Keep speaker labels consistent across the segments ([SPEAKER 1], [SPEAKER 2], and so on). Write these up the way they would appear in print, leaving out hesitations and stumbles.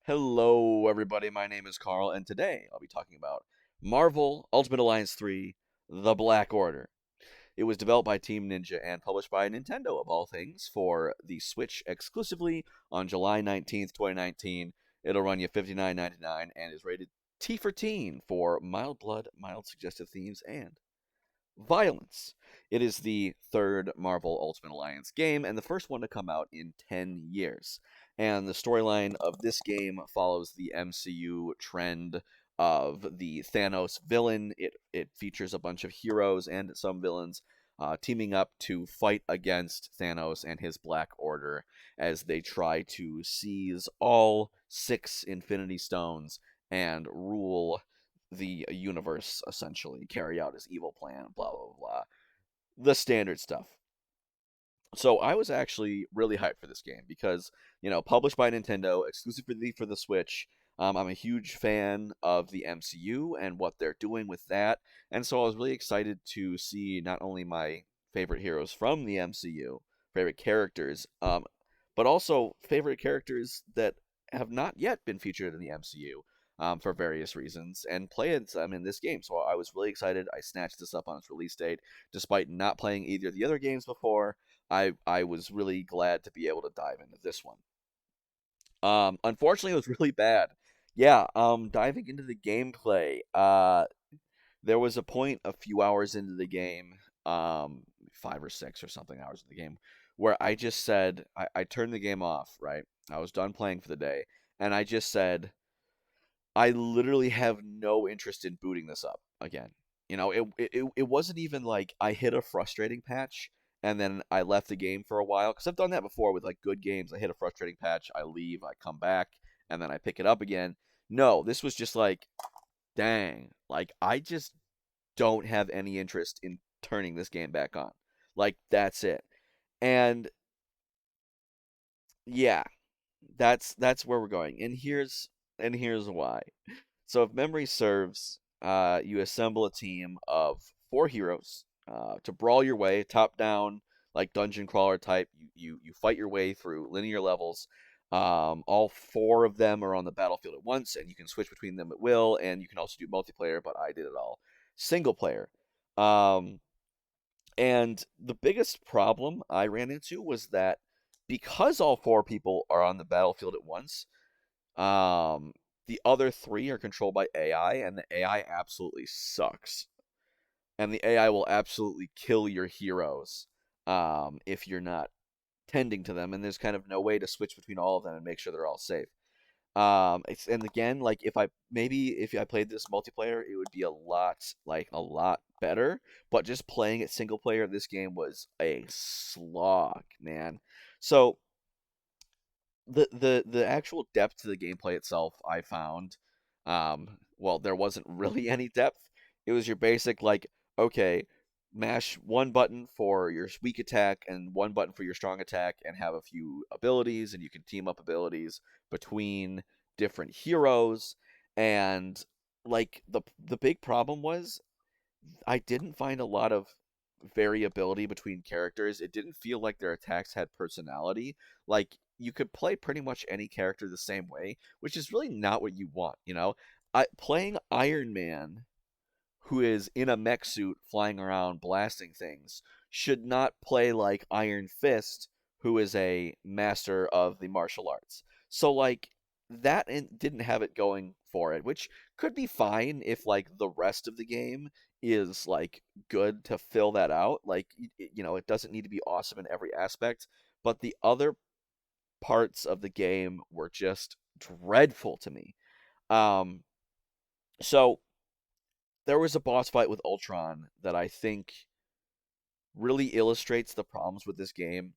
[SPEAKER 1] Hello, everybody. My name is Carl, and today I'll be talking about Marvel Ultimate Alliance 3 The Black Order. It was developed by Team Ninja and published by Nintendo, of all things, for the Switch exclusively on July 19th, 2019. It'll run you $59.99 and is rated T for teen for mild blood, mild suggestive themes, and violence. It is the third Marvel Ultimate Alliance game and the first one to come out in 10 years. And the storyline of this game follows the MCU trend of the Thanos villain. It features a bunch of heroes and some villains teaming up to fight against Thanos and his Black Order as they try to seize all six Infinity Stones and rule the universe, essentially, carry out his evil plan, blah, blah, blah. The standard stuff. So I was actually really hyped for this game because, published by Nintendo, exclusively for the Switch. I'm a huge fan of the MCU and what they're doing with that. And so I was really excited to see not only my favorite heroes from the MCU, favorite characters, but also favorite characters that have not yet been featured in the MCU for various reasons, and play them in this game. So I was really excited. I snatched this up on its release date, despite not playing either of the other games before. I was really glad to be able to dive into this one. Unfortunately, it was really bad. Yeah, diving into the gameplay, there was a point a few hours into the game, 5 or 6 or something hours in the game, where I just said, I turned the game off, right? I was done playing for the day, and I just said, I literally have no interest in booting this up again. It wasn't even like I hit a frustrating patch and then I left the game for a while, because I've done that before with like good games. I hit a frustrating patch, I leave, I come back, and then I pick it up again. No, this was just like, dang, like I just don't have any interest in turning this game back on. Like that's it. And yeah, that's where we're going. And here's why. So if memory serves, you assemble a team of four heroes to brawl your way top down, like dungeon crawler type. You fight your way through linear levels. All four of them are on the battlefield at once, and you can switch between them at will. And you can also do multiplayer, but I did it all single player. Um, and the biggest problem I ran into was that because all four people are on the battlefield at once, um, the other three are controlled by AI, and the AI absolutely sucks. And the AI will absolutely kill your heroes if you're not tending to them. And there's kind of no way to switch between all of them and make sure they're all safe. And again, like if I played this multiplayer, it would be a lot better. But just playing it single player, this game was a slog, man. So the actual depth to the gameplay itself, I found, well, there wasn't really any depth. It was your basic, like, okay, mash one button for your weak attack and one button for your strong attack, and have a few abilities, and you can team up abilities between different heroes. And like the big problem was I didn't find a lot of variability between characters. It didn't feel like their attacks had personality. Like you could play pretty much any character the same way, which is really not what you want. Playing Iron Man, who is in a mech suit flying around blasting things, should not play like Iron Fist, who is a master of the martial arts. So like that didn't have it going for it, which could be fine if like the rest of the game is like good to fill that out. Like it doesn't need to be awesome in every aspect, but the other parts of the game were just dreadful to me. Um so there was a boss fight with Ultron that I think really illustrates the problems with this game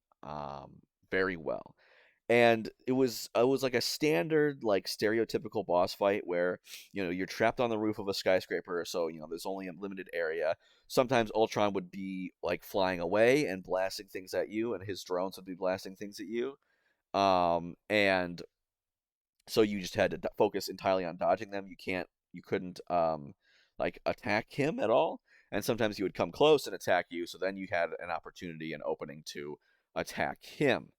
[SPEAKER 1] very well. And it was like a standard, like stereotypical boss fight where you're trapped on the roof of a skyscraper, so there's only a limited area. Sometimes Ultron would be like flying away and blasting things at you, and his drones would be blasting things at you. And so you just had to focus entirely on dodging them. You couldn't like attack him at all. And sometimes he would come close and attack you, so then you had an opportunity, an opening to attack him.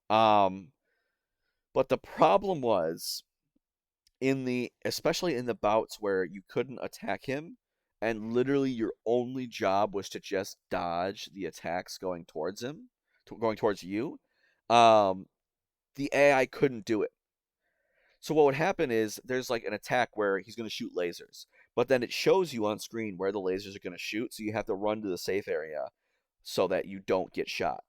[SPEAKER 1] Um, but the problem was especially in the bouts where you couldn't attack him and literally your only job was to just dodge the attacks going towards him, going towards you, um, the AI couldn't do it. So what would happen is there's like an attack where he's going to shoot lasers, but then it shows you on screen where the lasers are going to shoot, so you have to run to the safe area so that you don't get shot.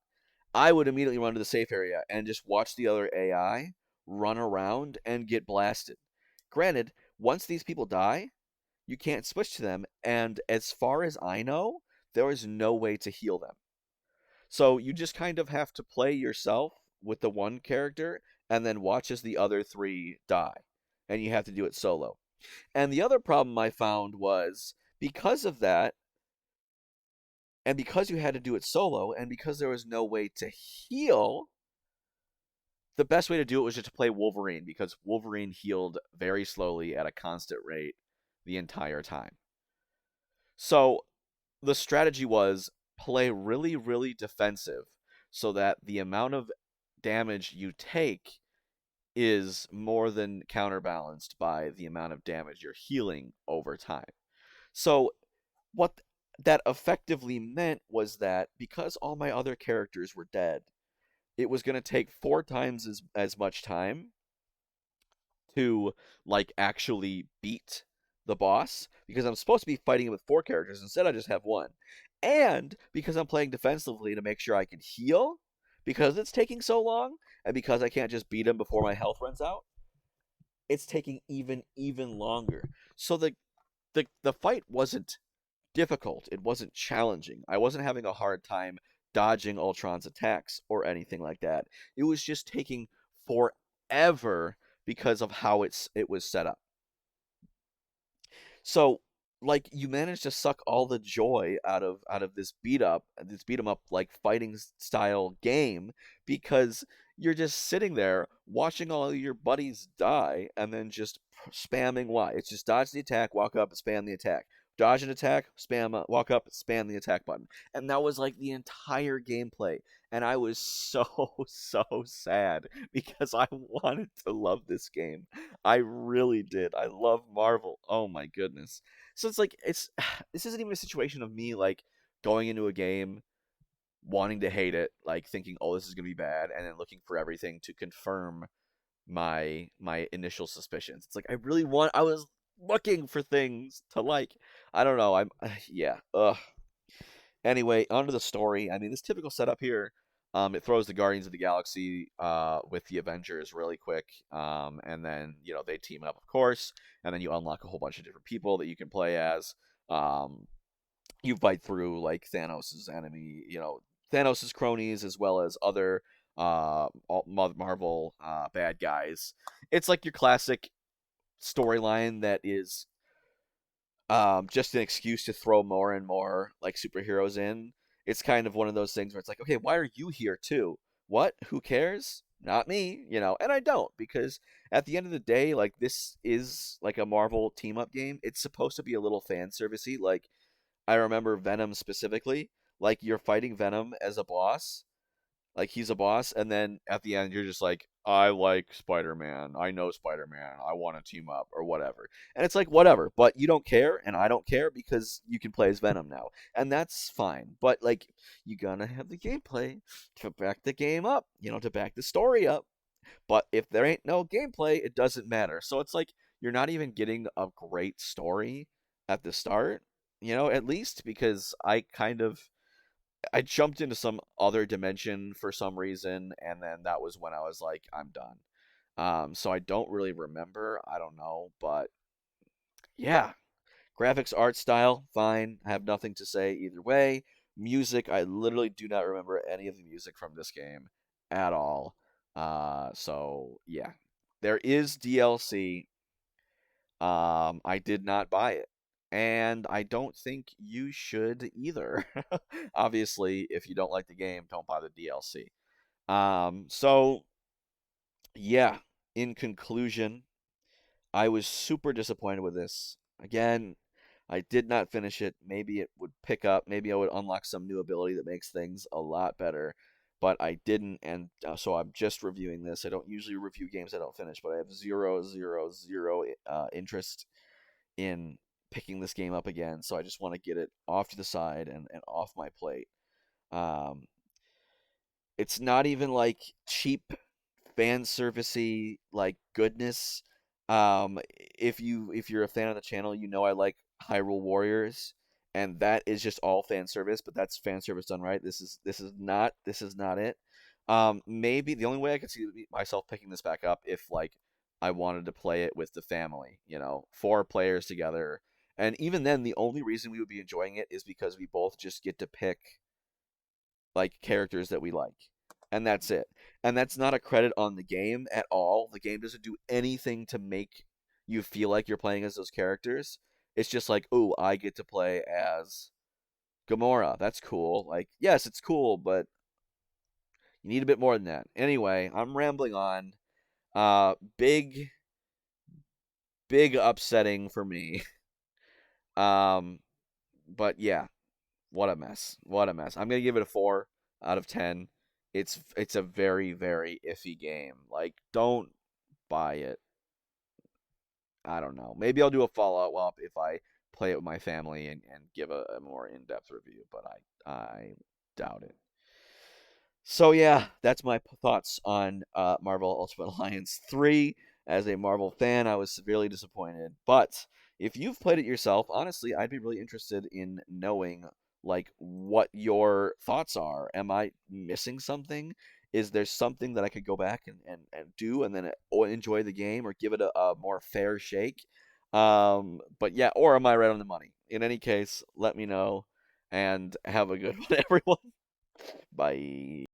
[SPEAKER 1] I would immediately run to the safe area and just watch the other AI run around and get blasted. Granted, once these people die, you can't switch to them, and as far as I know, there is no way to heal them. So you just kind of have to play yourself with the one character and then watch as the other three die. And you have to do it solo. And the other problem I found was because of that, and because you had to do it solo, and because there was no way to heal, the best way to do it was just to play Wolverine because Wolverine healed very slowly at a constant rate the entire time. So the strategy was play really, really defensive so that the amount of damage you take is more than counterbalanced by the amount of damage you're healing over time. So, what that effectively meant was that because all my other characters were dead, it was going to take 4 times as much time to like actually beat the boss because I'm supposed to be fighting it with 4 characters. Instead, I just have one. And because I'm playing defensively to make sure I can heal, because it's taking so long, and because I can't just beat him before my health runs out, it's taking even longer. So the fight wasn't difficult. It wasn't challenging. I wasn't having a hard time dodging Ultron's attacks or anything like that. It was just taking forever because of how it was set up. So like you managed to suck all the joy out of this beat 'em up like fighting style game because you're just sitting there watching all your buddies die and then just spamming Y. It's just dodge the attack, walk up, and spam the attack. Dodge an attack, spam, walk up, spam the attack button. And that was like the entire gameplay. And I was so, so sad because I wanted to love this game. I really did. I love Marvel. Oh my goodness. So it's like this isn't even a situation of me like going into a game wanting to hate it, like thinking, "Oh, this is going to be bad," and then looking for everything to confirm my initial suspicions. It's like I was looking for things to like. I don't know. I'm yeah. Ugh. Anyway, onto the story. I mean, this typical setup here, it throws the Guardians of the Galaxy with the Avengers really quick, and then they team up, of course, and then you unlock a whole bunch of different people that you can play as. Um, you fight through like Thanos' enemy, Thanos' cronies, as well as other Marvel bad guys. It's like your classic storyline that is just an excuse to throw more and more like superheroes in. It's kind of one of those things where it's like, okay, why are you here too? What? Who cares? Not me, and I don't because at the end of the day, like this is like a Marvel team up game. It's supposed to be a little fan servicey. Like I remember Venom specifically. Like you're fighting Venom as a boss, like he's a boss, and then at the end you're just like, I like Spider-Man. I know Spider-Man. I want to team up or whatever. And it's like whatever, but you don't care and I don't care because you can play as Venom now. And that's fine. But like you gotta have the gameplay to back the game up, to back the story up. But if there ain't no gameplay, it doesn't matter. So it's like you're not even getting a great story at the start, at least because I jumped into some other dimension for some reason, and then that was when I was like, I'm done. So I don't really remember. I don't know, but yeah, graphics, art style, fine. I have nothing to say either way. Music, I literally do not remember any of the music from this game at all. So yeah, there is DLC. I did not buy it. And I don't think you should either. Obviously, if you don't like the game, don't buy the DLC. So yeah, in conclusion, I was super disappointed with this. Again, I did not finish it. Maybe it would pick up. Maybe I would unlock some new ability that makes things a lot better. but I didn't, and so I'm just reviewing this. I don't usually review games I don't finish, but I have zero interest in picking this game up again. So I just want to get it off to the side and off my plate. Um, it's not even like cheap fan servicey like goodness. If you're a fan of the channel, you know I like Hyrule Warriors, and that is just all fan service, but that's fan service done right. This is not it. Maybe the only way I could see myself picking this back up if like I wanted to play it with the family, 4 players together. And even then, the only reason we would be enjoying it is because we both just get to pick like characters that we like. And that's it. And that's not a credit on the game at all. The game doesn't do anything to make you feel like you're playing as those characters. It's just like, "Oh, I get to play as Gamora. That's cool." Like, yes, it's cool, but you need a bit more than that. Anyway, I'm rambling on. Big big upsetting for me. Um but yeah, what a mess. What a mess. I'm going to give it a 4 out of 10. It's a very very iffy game. Like don't buy it. I don't know. Maybe I'll do a follow up if I play it with my family and give a more in-depth review, but I doubt it. So yeah, that's my thoughts on Marvel Ultimate Alliance 3. As a Marvel fan, I was severely disappointed. But if you've played it yourself, honestly, I'd be really interested in knowing like what your thoughts are. Am I missing something? Is there something that I could go back and do and then enjoy the game or give it a more fair shake? But yeah, or am I right on the money? In any case, let me know and have a good one, everyone. Bye.